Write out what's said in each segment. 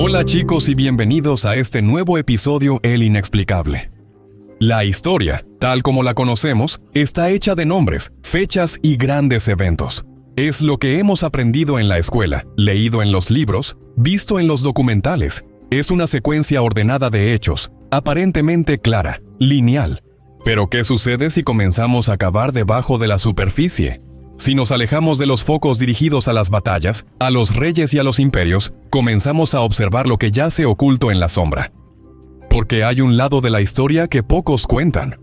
Hola chicos y bienvenidos a este nuevo episodio El Inexplicable. La historia, tal como la conocemos, está hecha de nombres, fechas y grandes eventos. Es lo que hemos aprendido en la escuela, leído en los libros, visto en los documentales. Es una secuencia ordenada de hechos, aparentemente clara, lineal. Pero ¿qué sucede si comenzamos a cavar debajo de la superficie? Si nos alejamos de los focos dirigidos a las batallas, a los reyes y a los imperios, comenzamos a observar lo que yace oculto en la sombra. Porque hay un lado de la historia que pocos cuentan.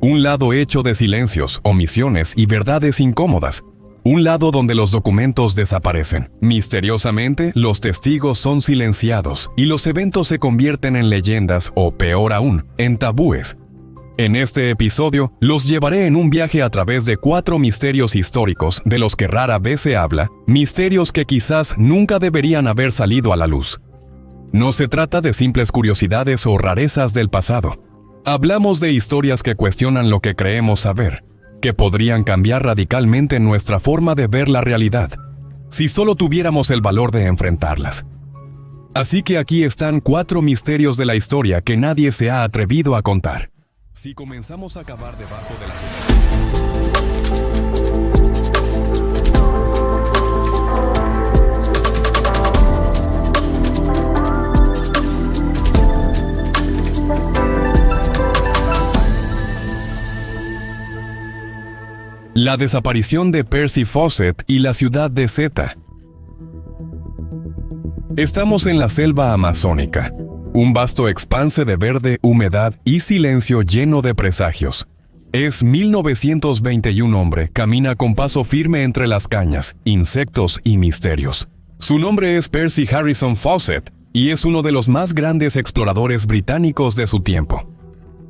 Un lado hecho de silencios, omisiones y verdades incómodas. Un lado donde los documentos desaparecen. Misteriosamente, los testigos son silenciados y los eventos se convierten en leyendas o, peor aún, en tabúes. En este episodio, los llevaré en un viaje a través de 4 misterios históricos de los que rara vez se habla, misterios que quizás nunca deberían haber salido a la luz. No se trata de simples curiosidades o rarezas del pasado. Hablamos de historias que cuestionan lo que creemos saber, que podrían cambiar radicalmente nuestra forma de ver la realidad, si solo tuviéramos el valor de enfrentarlas. Así que aquí están 4 misterios de la historia que nadie se ha atrevido a contar. Si comenzamos a cavar debajo de la La desaparición de Percy Fawcett y la ciudad de Zeta. Estamos en la selva amazónica. Un vasto expanse de verde, humedad y silencio lleno de presagios. Es 1921 hombre, camina con paso firme entre las cañas, insectos y misterios. Su nombre es Percy Harrison Fawcett, y es uno de los más grandes exploradores británicos de su tiempo.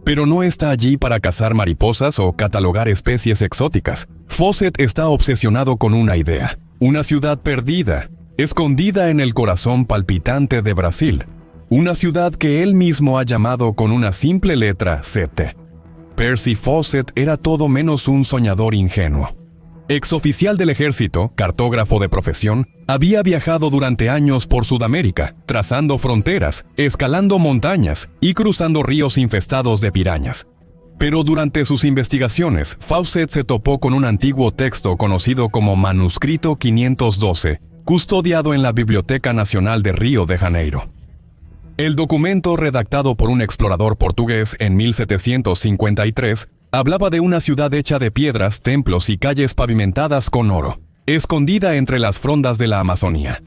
Pero no está allí para cazar mariposas o catalogar especies exóticas. Fawcett está obsesionado con una idea, una ciudad perdida, escondida en el corazón palpitante de Brasil. Una ciudad que él mismo ha llamado con una simple letra Z. Percy Fawcett era todo menos un soñador ingenuo. Exoficial del ejército, cartógrafo de profesión, había viajado durante años por Sudamérica, trazando fronteras, escalando montañas y cruzando ríos infestados de pirañas. Pero durante sus investigaciones, Fawcett se topó con un antiguo texto conocido como Manuscrito 512, custodiado en la Biblioteca Nacional de Río de Janeiro. El documento, redactado por un explorador portugués en 1753, hablaba de una ciudad hecha de piedras, templos y calles pavimentadas con oro, escondida entre las frondas de la Amazonía.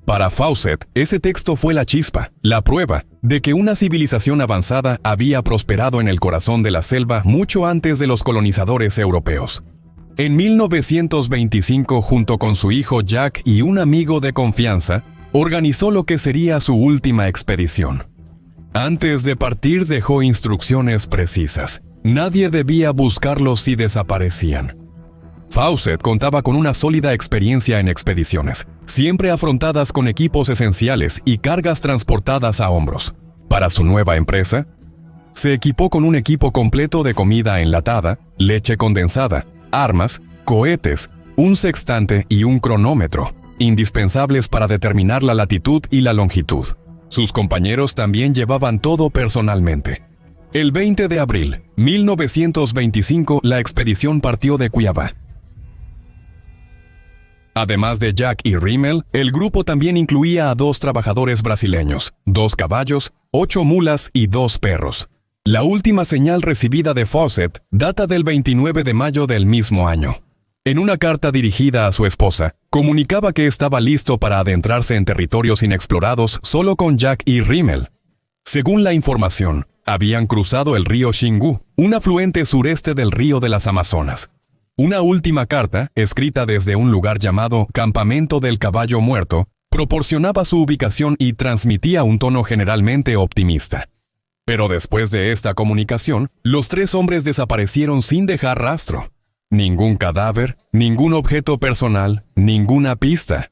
Para Fawcett, ese texto fue la chispa, la prueba de que una civilización avanzada había prosperado en el corazón de la selva mucho antes de los colonizadores europeos. En 1925, junto con su hijo Jack y un amigo de confianza, organizó lo que sería su última expedición. Antes de partir dejó instrucciones precisas. Nadie debía buscarlos si desaparecían. Fawcett contaba con una sólida experiencia en expediciones, siempre afrontadas con equipos esenciales y cargas transportadas a hombros. Para su nueva empresa, se equipó con un equipo completo de comida enlatada, leche condensada, armas, cohetes, un sextante y un cronómetro, indispensables para determinar la latitud y la longitud. Sus compañeros también llevaban todo personalmente. El 20 de abril, 1925, la expedición partió de Cuiabá. Además de Jack y Rimmel, el grupo también incluía a 2 trabajadores brasileños, 2 caballos, 8 mulas y 2 perros. La última señal recibida de Fawcett data del 29 de mayo del mismo año. En una carta dirigida a su esposa, comunicaba que estaba listo para adentrarse en territorios inexplorados solo con Jack y Rimmel. Según la información, habían cruzado el río Xingu, un afluente sureste del río de las Amazonas. Una última carta, escrita desde un lugar llamado Campamento del Caballo Muerto, proporcionaba su ubicación y transmitía un tono generalmente optimista. Pero después de esta comunicación, los 3 hombres desaparecieron sin dejar rastro. Ningún cadáver, ningún objeto personal, ninguna pista.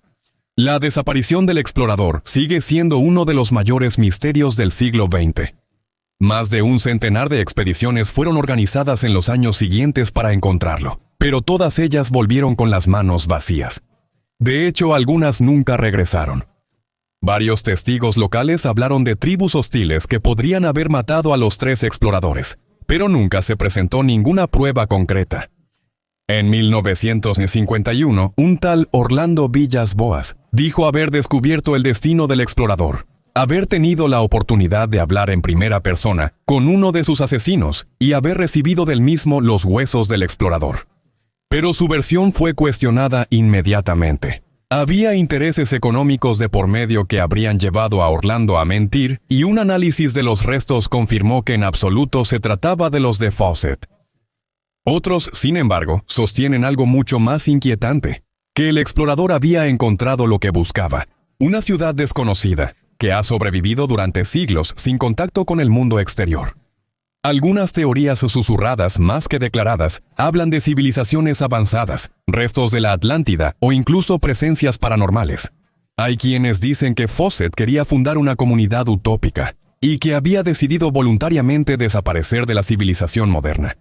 La desaparición del explorador sigue siendo uno de los mayores misterios del siglo XX. Más de un centenar de expediciones fueron organizadas en los años siguientes para encontrarlo, pero todas ellas volvieron con las manos vacías. De hecho, algunas nunca regresaron. Varios testigos locales hablaron de tribus hostiles que podrían haber matado a los 3 exploradores, pero nunca se presentó ninguna prueba concreta. En 1951, un tal Orlando Villas Boas dijo haber descubierto el destino del explorador, haber tenido la oportunidad de hablar en primera persona con uno de sus asesinos y haber recibido del mismo los huesos del explorador. Pero su versión fue cuestionada inmediatamente. Había intereses económicos de por medio que habrían llevado a Orlando a mentir, y un análisis de los restos confirmó que en absoluto se trataba de los de Fawcett. Otros, sin embargo, sostienen algo mucho más inquietante, que el explorador había encontrado lo que buscaba, una ciudad desconocida, que ha sobrevivido durante siglos sin contacto con el mundo exterior. Algunas teorías susurradas más que declaradas hablan de civilizaciones avanzadas, restos de la Atlántida o incluso presencias paranormales. Hay quienes dicen que Fawcett quería fundar una comunidad utópica y que había decidido voluntariamente desaparecer de la civilización moderna.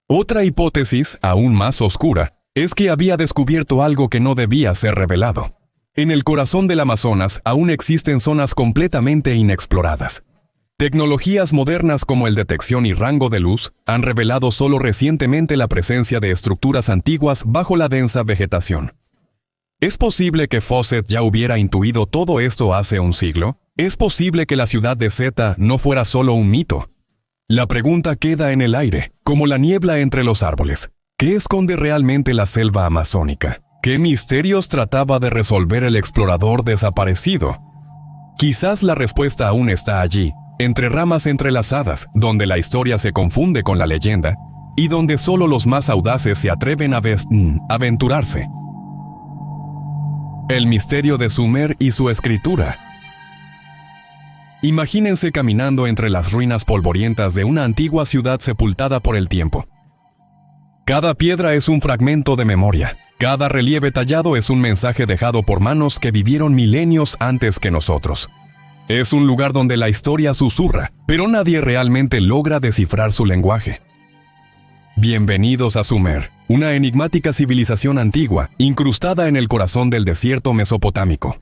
Otra hipótesis, aún más oscura, es que había descubierto algo que no debía ser revelado. En el corazón del Amazonas aún existen zonas completamente inexploradas. Tecnologías modernas como el detección y rango de luz han revelado solo recientemente la presencia de estructuras antiguas bajo la densa vegetación. ¿Es posible que Fawcett ya hubiera intuido todo esto hace un siglo? ¿Es posible que la ciudad de Zeta no fuera solo un mito? La pregunta queda en el aire, como la niebla entre los árboles. ¿Qué esconde realmente la selva amazónica? ¿Qué misterios trataba de resolver el explorador desaparecido? Quizás la respuesta aún está allí, entre ramas entrelazadas, donde la historia se confunde con la leyenda, y donde solo los más audaces se atreven a aventurarse. El misterio de Sumer y su escritura. Imagínense caminando entre las ruinas polvorientas de una antigua ciudad sepultada por el tiempo. Cada piedra es un fragmento de memoria, cada relieve tallado es un mensaje dejado por manos que vivieron milenios antes que nosotros. Es un lugar donde la historia susurra, pero nadie realmente logra descifrar su lenguaje. Bienvenidos a Sumer, una enigmática civilización antigua, incrustada en el corazón del desierto mesopotámico.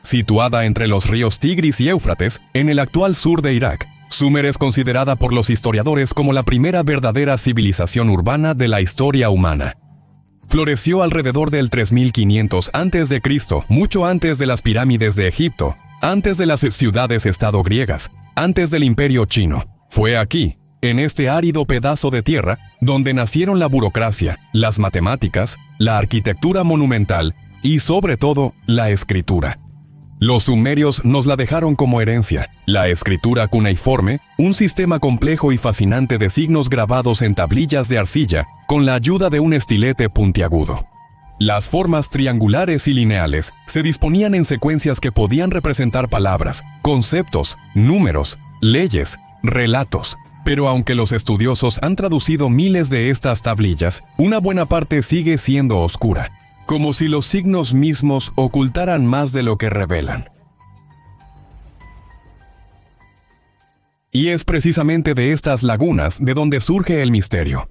Situada entre los ríos Tigris y Éufrates, en el actual sur de Irak, Sumer es considerada por los historiadores como la primera verdadera civilización urbana de la historia humana. Floreció alrededor del 3500 a.C., mucho antes de las pirámides de Egipto, antes de las ciudades-estado griegas, antes del Imperio Chino. Fue aquí, en este árido pedazo de tierra, donde nacieron la burocracia, las matemáticas, la arquitectura monumental y, sobre todo, la escritura. Los sumerios nos la dejaron como herencia, la escritura cuneiforme, un sistema complejo y fascinante de signos grabados en tablillas de arcilla, con la ayuda de un estilete puntiagudo. Las formas triangulares y lineales se disponían en secuencias que podían representar palabras, conceptos, números, leyes, relatos. Pero aunque los estudiosos han traducido miles de estas tablillas, una buena parte sigue siendo oscura, como si los signos mismos ocultaran más de lo que revelan. Y es precisamente de estas lagunas de donde surge el misterio.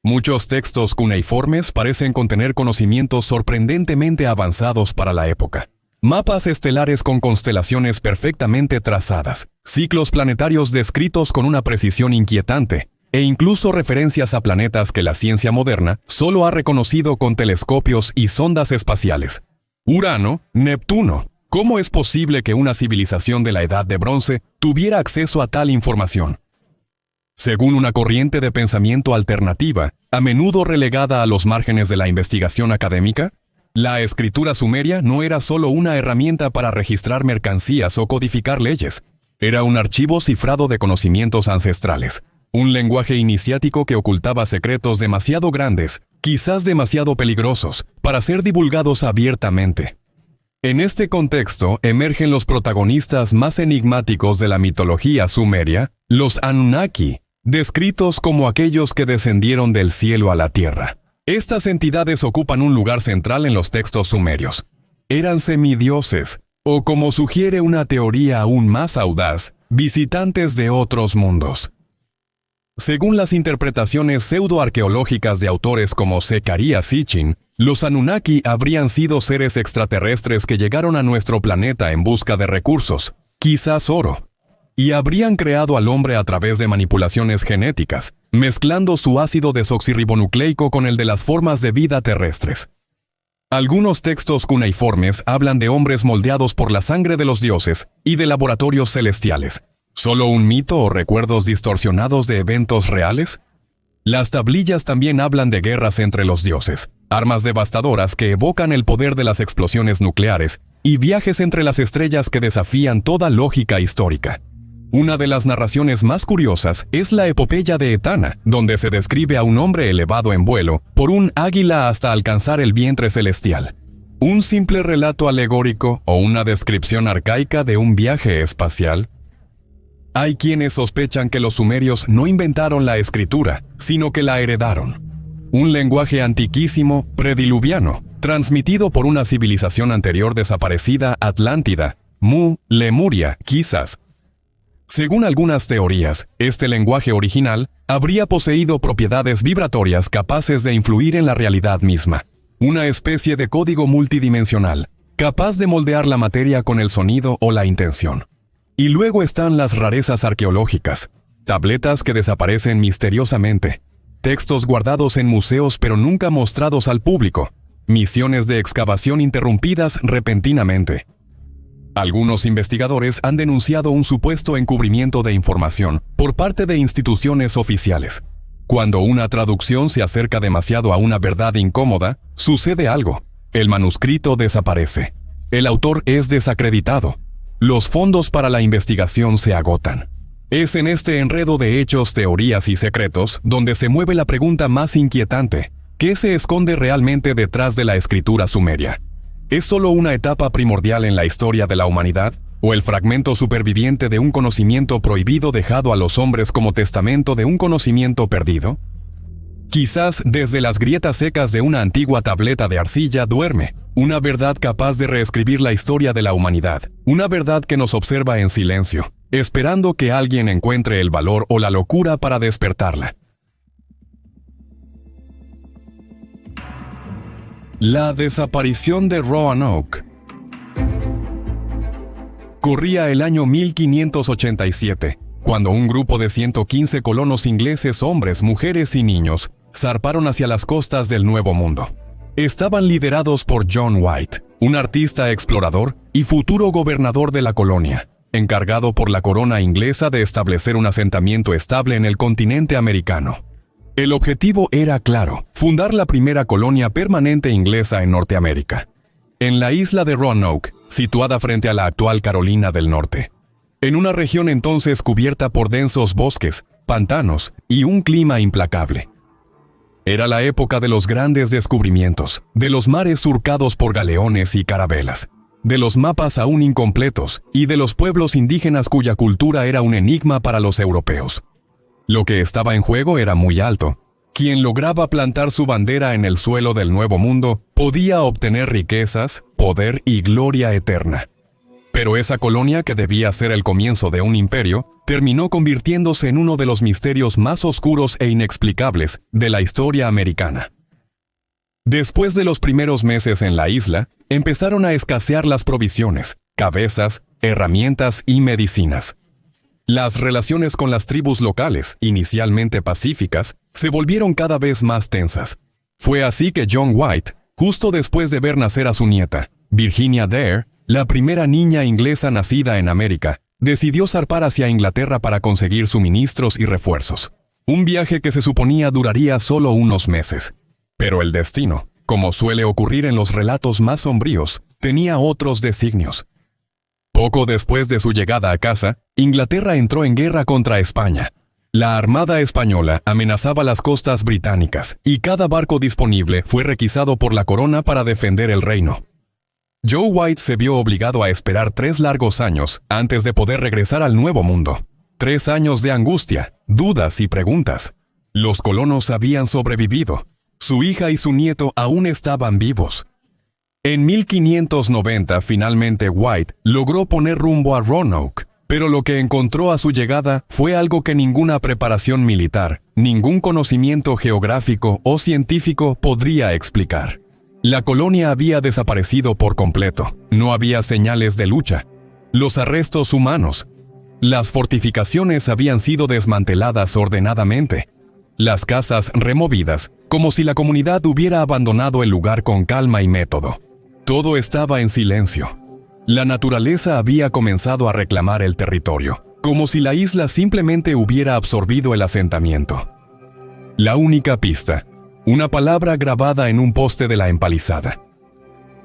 Muchos textos cuneiformes parecen contener conocimientos sorprendentemente avanzados para la época. Mapas estelares con constelaciones perfectamente trazadas, ciclos planetarios descritos con una precisión inquietante, e incluso referencias a planetas que la ciencia moderna solo ha reconocido con telescopios y sondas espaciales. Urano, Neptuno. ¿Cómo es posible que una civilización de la Edad de Bronce tuviera acceso a tal información? Según una corriente de pensamiento alternativa, a menudo relegada a los márgenes de la investigación académica, la escritura sumeria no era solo una herramienta para registrar mercancías o codificar leyes. Era un archivo cifrado de conocimientos ancestrales, un lenguaje iniciático que ocultaba secretos demasiado grandes, quizás demasiado peligrosos, para ser divulgados abiertamente. En este contexto emergen los protagonistas más enigmáticos de la mitología sumeria, los Anunnaki, descritos como aquellos que descendieron del cielo a la tierra. Estas entidades ocupan un lugar central en los textos sumerios. Eran semidioses, o como sugiere una teoría aún más audaz, visitantes de otros mundos. Según las interpretaciones pseudoarqueológicas de autores como Zecarías Sitchin, Los Anunnaki habrían sido seres extraterrestres que llegaron a nuestro planeta en busca de recursos, quizás oro, y habrían creado al hombre a través de manipulaciones genéticas, mezclando su ácido desoxirribonucleico con el de las formas de vida terrestres. Algunos textos cuneiformes hablan de hombres moldeados por la sangre de los dioses y de laboratorios celestiales. ¿Solo un mito o recuerdos distorsionados de eventos reales? Las tablillas también hablan de guerras entre los dioses, armas devastadoras que evocan el poder de las explosiones nucleares y viajes entre las estrellas que desafían toda lógica histórica. Una de las narraciones más curiosas es la epopeya de Etana, donde se describe a un hombre elevado en vuelo por un águila hasta alcanzar el vientre celestial. ¿Un simple relato alegórico o una descripción arcaica de un viaje espacial? Hay quienes sospechan que los sumerios no inventaron la escritura, sino que la heredaron. Un lenguaje antiquísimo, prediluviano, transmitido por una civilización anterior desaparecida, Atlántida, Lemuria, quizás. Según algunas teorías, este lenguaje original habría poseído propiedades vibratorias capaces de influir en la realidad misma. Una especie de código multidimensional, capaz de moldear la materia con el sonido o la intención. Y luego están las rarezas arqueológicas, tabletas que desaparecen misteriosamente, textos guardados en museos pero nunca mostrados al público, misiones de excavación interrumpidas repentinamente. Algunos investigadores han denunciado un supuesto encubrimiento de información por parte de instituciones oficiales. Cuando una traducción se acerca demasiado a una verdad incómoda, sucede algo. El manuscrito desaparece. El autor es desacreditado. Los fondos para la investigación se agotan. Es en este enredo de hechos, teorías y secretos donde se mueve la pregunta más inquietante. ¿Qué se esconde realmente detrás de la escritura sumeria? ¿Es solo una etapa primordial en la historia de la humanidad, o el fragmento superviviente de un conocimiento prohibido dejado a los hombres como testamento de un conocimiento perdido? Quizás desde las grietas secas de una antigua tableta de arcilla duerme una verdad capaz de reescribir la historia de la humanidad, una verdad que nos observa en silencio, esperando que alguien encuentre el valor o la locura para despertarla. La desaparición de Roanoke. Corría el año 1587, cuando un grupo de 115 colonos ingleses, hombres, mujeres y niños, zarparon hacia las costas del Nuevo Mundo. Estaban liderados por John White, un artista explorador y futuro gobernador de la colonia, encargado por la corona inglesa de establecer un asentamiento estable en el continente americano. El objetivo era claro: fundar la primera colonia permanente inglesa en Norteamérica, en la isla de Roanoke, situada frente a la actual Carolina del Norte, en una región entonces cubierta por densos bosques, pantanos y un clima implacable. Era la época de los grandes descubrimientos, de los mares surcados por galeones y carabelas, de los mapas aún incompletos y de los pueblos indígenas cuya cultura era un enigma para los europeos. Lo que estaba en juego era muy alto. Quien lograba plantar su bandera en el suelo del Nuevo Mundo podía obtener riquezas, poder y gloria eterna. Pero esa colonia, que debía ser el comienzo de un imperio, terminó convirtiéndose en uno de los misterios más oscuros e inexplicables de la historia americana. Después de los primeros meses en la isla, empezaron a escasear las provisiones, cabezas, herramientas y medicinas. Las relaciones con las tribus locales, inicialmente pacíficas, se volvieron cada vez más tensas. Fue así que John White, justo después de ver nacer a su nieta, Virginia Dare, la primera niña inglesa nacida en América, decidió zarpar hacia Inglaterra para conseguir suministros y refuerzos. Un viaje que se suponía duraría solo unos meses. Pero el destino, como suele ocurrir en los relatos más sombríos, tenía otros designios. Poco después de su llegada a casa, Inglaterra entró en guerra contra España. La Armada Española amenazaba las costas británicas y cada barco disponible fue requisado por la corona para defender el reino. Joe White se vio obligado a esperar 3 largos años antes de poder regresar al Nuevo Mundo. 3 años de angustia, dudas y preguntas. Los colonos habían sobrevivido. Su hija y su nieto aún estaban vivos. En 1590, finalmente White logró poner rumbo a Roanoke, pero lo que encontró a su llegada fue algo que ninguna preparación militar, ningún conocimiento geográfico o científico podría explicar. La colonia había desaparecido por completo. No había señales de lucha. Los arrestos humanos. Las fortificaciones habían sido desmanteladas ordenadamente. Las casas removidas, como si la comunidad hubiera abandonado el lugar con calma y método. Todo estaba en silencio. La naturaleza había comenzado a reclamar el territorio, como si la isla simplemente hubiera absorbido el asentamiento. La única pista, una palabra grabada en un poste de la empalizada.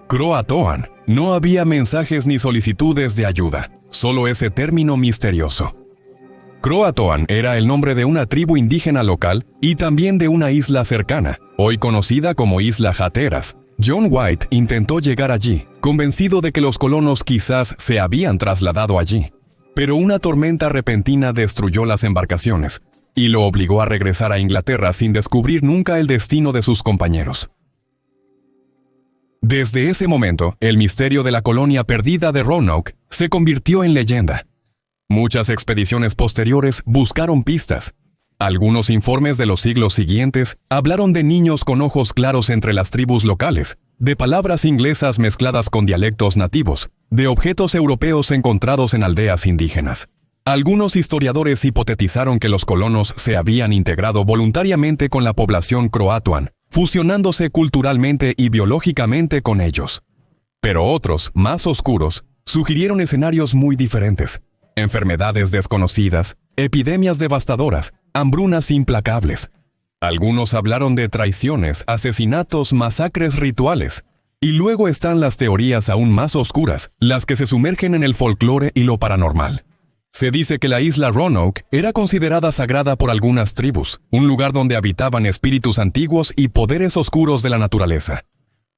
Croatoan. No había mensajes ni solicitudes de ayuda, solo ese término misterioso. Croatoan era el nombre de una tribu indígena local y también de una isla cercana, hoy conocida como Isla Hatteras. John White intentó llegar allí, convencido de que los colonos quizás se habían trasladado allí. Pero una tormenta repentina destruyó las embarcaciones y lo obligó a regresar a Inglaterra sin descubrir nunca el destino de sus compañeros. Desde ese momento, el misterio de la colonia perdida de Roanoke se convirtió en leyenda. Muchas expediciones posteriores buscaron pistas. Algunos informes de los siglos siguientes hablaron de niños con ojos claros entre las tribus locales, de palabras inglesas mezcladas con dialectos nativos, de objetos europeos encontrados en aldeas indígenas. Algunos historiadores hipotetizaron que los colonos se habían integrado voluntariamente con la población croatoan, fusionándose culturalmente y biológicamente con ellos. Pero otros, más oscuros, sugirieron escenarios muy diferentes. Enfermedades desconocidas, epidemias devastadoras, hambrunas implacables. Algunos hablaron de traiciones, asesinatos, masacres rituales. Y luego están las teorías aún más oscuras, las que se sumergen en el folclore y lo paranormal. Se dice que la isla Roanoke era considerada sagrada por algunas tribus, un lugar donde habitaban espíritus antiguos y poderes oscuros de la naturaleza.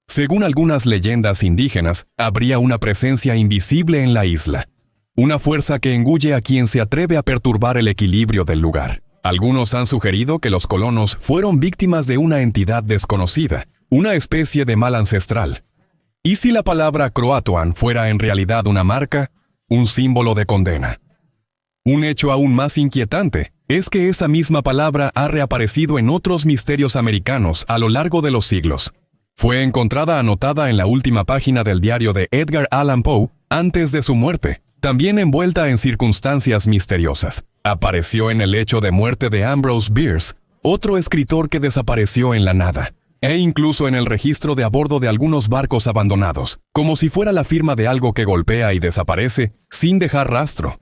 Según algunas leyendas indígenas, habría una presencia invisible en la isla. Una fuerza que engulle a quien se atreve a perturbar el equilibrio del lugar. Algunos han sugerido que los colonos fueron víctimas de una entidad desconocida, una especie de mal ancestral. ¿Y si la palabra Croatoan fuera en realidad una marca, un símbolo de condena? Un hecho aún más inquietante es que esa misma palabra ha reaparecido en otros misterios americanos a lo largo de los siglos. Fue encontrada anotada en la última página del diario de Edgar Allan Poe antes de su muerte, también envuelta en circunstancias misteriosas. Apareció en el lecho de muerte de Ambrose Bierce, otro escritor que desapareció en la nada, e incluso en el registro de a bordo de algunos barcos abandonados, como si fuera la firma de algo que golpea y desaparece sin dejar rastro.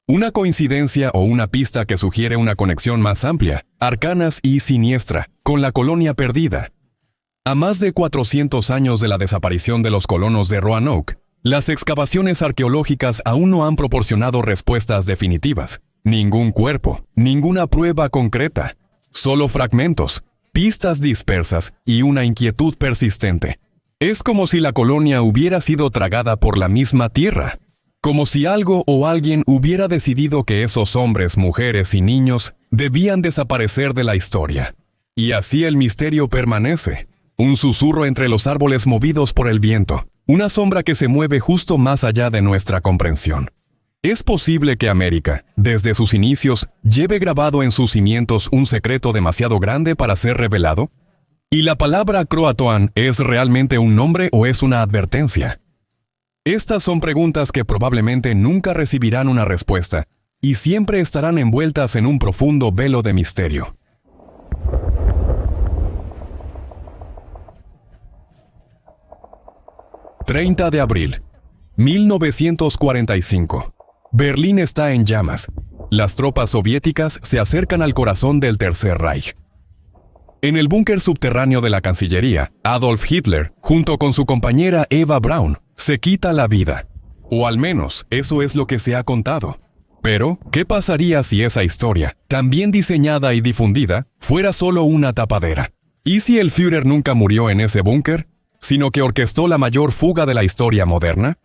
Una coincidencia o una pista que sugiere una conexión más amplia, arcanas y siniestra, con la colonia perdida. A más de 400 años de la desaparición de los colonos de Roanoke, las excavaciones arqueológicas aún no han proporcionado respuestas definitivas. Ningún cuerpo, ninguna prueba concreta, solo fragmentos, pistas dispersas y una inquietud persistente. Es como si la colonia hubiera sido tragada por la misma tierra. Como si algo o alguien hubiera decidido que esos hombres, mujeres y niños debían desaparecer de la historia. Y así el misterio permanece. Un susurro entre los árboles movidos por el viento. Una sombra que se mueve justo más allá de nuestra comprensión. ¿Es posible que América, desde sus inicios, lleve grabado en sus cimientos un secreto demasiado grande para ser revelado? ¿Y la palabra Croatoan es realmente un nombre o es una advertencia? Estas son preguntas que probablemente nunca recibirán una respuesta, y siempre estarán envueltas en un profundo velo de misterio. ...30 de abril, 1945. Berlín está en llamas. Las tropas soviéticas se acercan al corazón del Tercer Reich. En el búnker subterráneo de la Cancillería, Adolf Hitler, junto con su compañera Eva Braun, se quita la vida. O al menos, eso es lo que se ha contado. Pero, ¿qué pasaría si esa historia, tan bien diseñada y difundida, fuera solo una tapadera? ¿Y si el Führer nunca murió en ese búnker, sino que orquestó la mayor fuga de la historia moderna?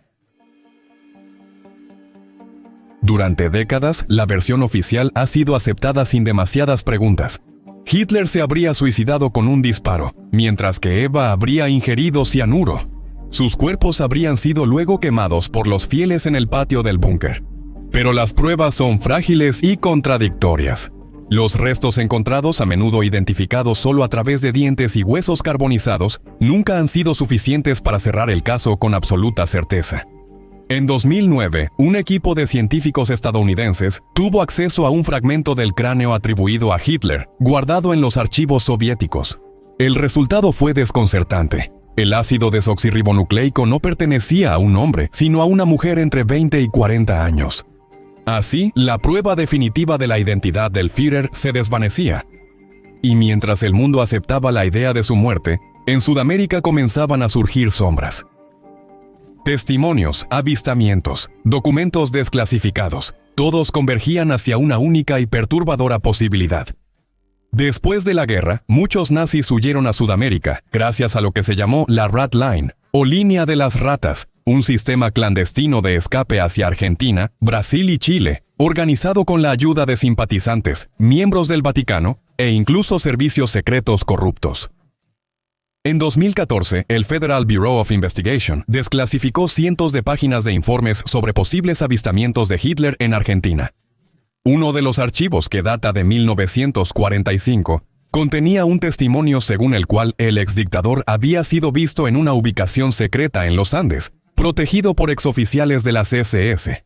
Durante décadas, la versión oficial ha sido aceptada sin demasiadas preguntas. Hitler se habría suicidado con un disparo, mientras que Eva habría ingerido cianuro. Sus cuerpos habrían sido luego quemados por los fieles en el patio del búnker. Pero las pruebas son frágiles y contradictorias. Los restos encontrados, a menudo identificados solo a través de dientes y huesos carbonizados, nunca han sido suficientes para cerrar el caso con absoluta certeza. En 2009, un equipo de científicos estadounidenses tuvo acceso a un fragmento del cráneo atribuido a Hitler, guardado en los archivos soviéticos. El resultado fue desconcertante. El ácido desoxirribonucleico no pertenecía a un hombre, sino a una mujer entre 20 y 40 años. Así, la prueba definitiva de la identidad del Führer se desvanecía. Y mientras el mundo aceptaba la idea de su muerte, en Sudamérica comenzaban a surgir sombras. Testimonios, avistamientos, documentos desclasificados, todos convergían hacia una única y perturbadora posibilidad. Después de la guerra, muchos nazis huyeron a Sudamérica, gracias a lo que se llamó la Rat Line, o línea de las ratas, un sistema clandestino de escape hacia Argentina, Brasil y Chile, organizado con la ayuda de simpatizantes, miembros del Vaticano e incluso servicios secretos corruptos. En 2014, el Federal Bureau of Investigation desclasificó cientos de páginas de informes sobre posibles avistamientos de Hitler en Argentina. Uno de los archivos, que data de 1945, contenía un testimonio según el cual el exdictador había sido visto en una ubicación secreta en los Andes, protegido por exoficiales de las SS.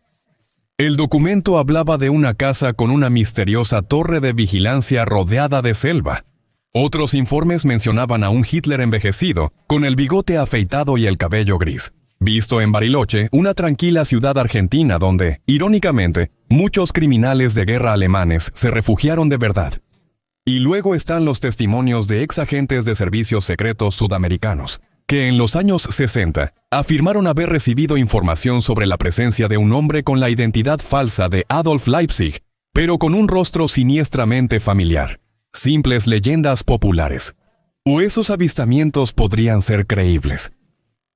El documento hablaba de una casa con una misteriosa torre de vigilancia rodeada de selva. Otros informes mencionaban a un Hitler envejecido, con el bigote afeitado y el cabello gris, visto en Bariloche, una tranquila ciudad argentina donde, irónicamente, muchos criminales de guerra alemanes se refugiaron de verdad. Y luego están los testimonios de ex agentes de servicios secretos sudamericanos, que en los años 60 afirmaron haber recibido información sobre la presencia de un hombre con la identidad falsa de Adolf Leipzig, pero con un rostro siniestramente familiar. Simples leyendas populares. ¿O esos avistamientos podrían ser creíbles?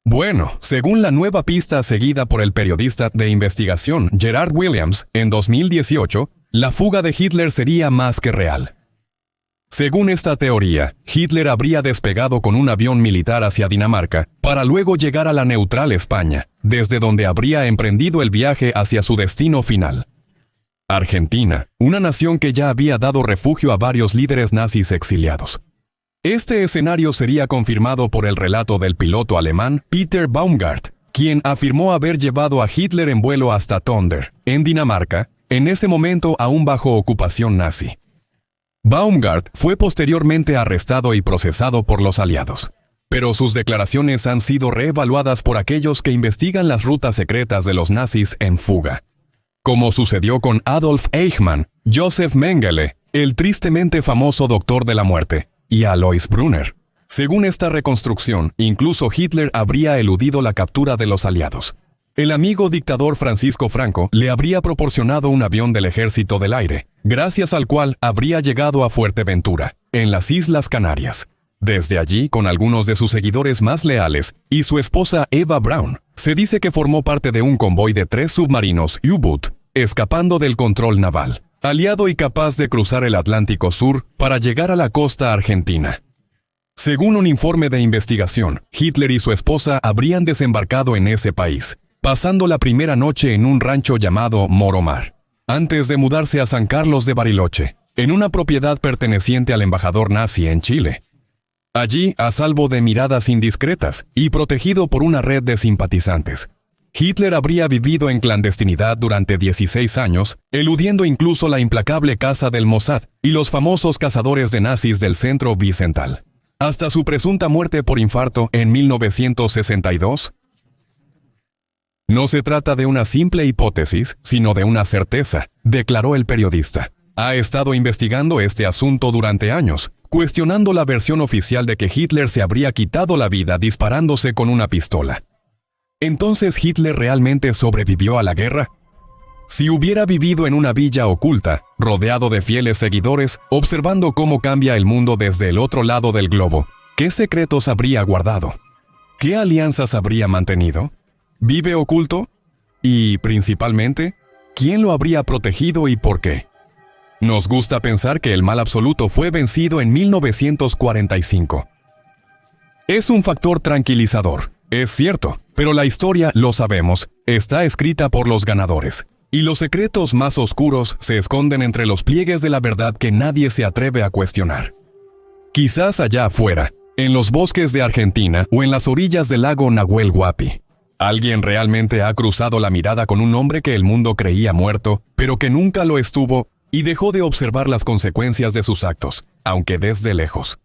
Bueno, según la nueva pista seguida por el periodista de investigación Gerard Williams en 2018, la fuga de Hitler sería más que real. Según esta teoría, Hitler habría despegado con un avión militar hacia Dinamarca para luego llegar a la neutral España, desde donde habría emprendido el viaje hacia su destino final. Argentina, una nación que ya había dado refugio a varios líderes nazis exiliados. Este escenario sería confirmado por el relato del piloto alemán Peter Baumgart, quien afirmó haber llevado a Hitler en vuelo hasta Tonder, en Dinamarca, en ese momento aún bajo ocupación nazi. Baumgart fue posteriormente arrestado y procesado por los aliados, pero sus declaraciones han sido reevaluadas por aquellos que investigan las rutas secretas de los nazis en fuga. Como sucedió con Adolf Eichmann, Joseph Mengele, el tristemente famoso Doctor de la Muerte, y Alois Brunner. Según esta reconstrucción, incluso Hitler habría eludido la captura de los aliados. El amigo dictador Francisco Franco le habría proporcionado un avión del Ejército del Aire, gracias al cual habría llegado a Fuerteventura, en las Islas Canarias. Desde allí, con algunos de sus seguidores más leales, y su esposa Eva Braun, se dice que formó parte de un convoy de 3 submarinos U-Boot, escapando del control naval, aliado y capaz de cruzar el Atlántico Sur para llegar a la costa argentina. Según un informe de investigación, Hitler y su esposa habrían desembarcado en ese país, pasando la primera noche en un rancho llamado Moromar, antes de mudarse a San Carlos de Bariloche, en una propiedad perteneciente al embajador nazi en Chile. Allí, a salvo de miradas indiscretas y protegido por una red de simpatizantes, Hitler habría vivido en clandestinidad durante 16 años, eludiendo incluso la implacable caza del Mossad y los famosos cazadores de nazis del centro Wiesenthal, hasta su presunta muerte por infarto en 1962. No se trata de una simple hipótesis, sino de una certeza, declaró el periodista. Ha estado investigando este asunto durante años, cuestionando la versión oficial de que Hitler se habría quitado la vida disparándose con una pistola. ¿Entonces Hitler realmente sobrevivió a la guerra? Si hubiera vivido en una villa oculta, rodeado de fieles seguidores, observando cómo cambia el mundo desde el otro lado del globo, ¿qué secretos habría guardado? ¿Qué alianzas habría mantenido? ¿Vive oculto? Y, principalmente, ¿quién lo habría protegido y por qué? Nos gusta pensar que el mal absoluto fue vencido en 1945. Es un factor tranquilizador, es cierto, pero la historia, lo sabemos, está escrita por los ganadores. Y los secretos más oscuros se esconden entre los pliegues de la verdad que nadie se atreve a cuestionar. Quizás allá afuera, en los bosques de Argentina o en las orillas del lago Nahuel Huapi, alguien realmente ha cruzado la mirada con un hombre que el mundo creía muerto, pero que nunca lo estuvo y dejó de observar las consecuencias de sus actos, aunque desde lejos.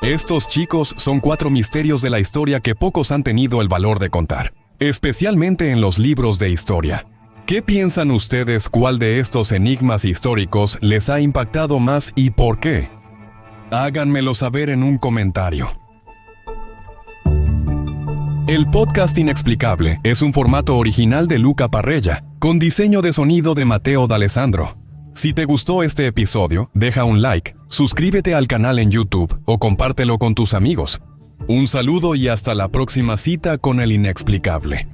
Estos chicos son 4 misterios de la historia que pocos han tenido el valor de contar, especialmente en los libros de historia. ¿Qué piensan ustedes cuál de estos enigmas históricos les ha impactado más y por qué? Háganmelo saber en un comentario. El podcast Inexplicable es un formato original de Luca Parrella, con diseño de sonido de Mateo D'Alessandro. Si te gustó este episodio, deja un like, suscríbete al canal en YouTube o compártelo con tus amigos. Un saludo y hasta la próxima cita con el Inexplicable.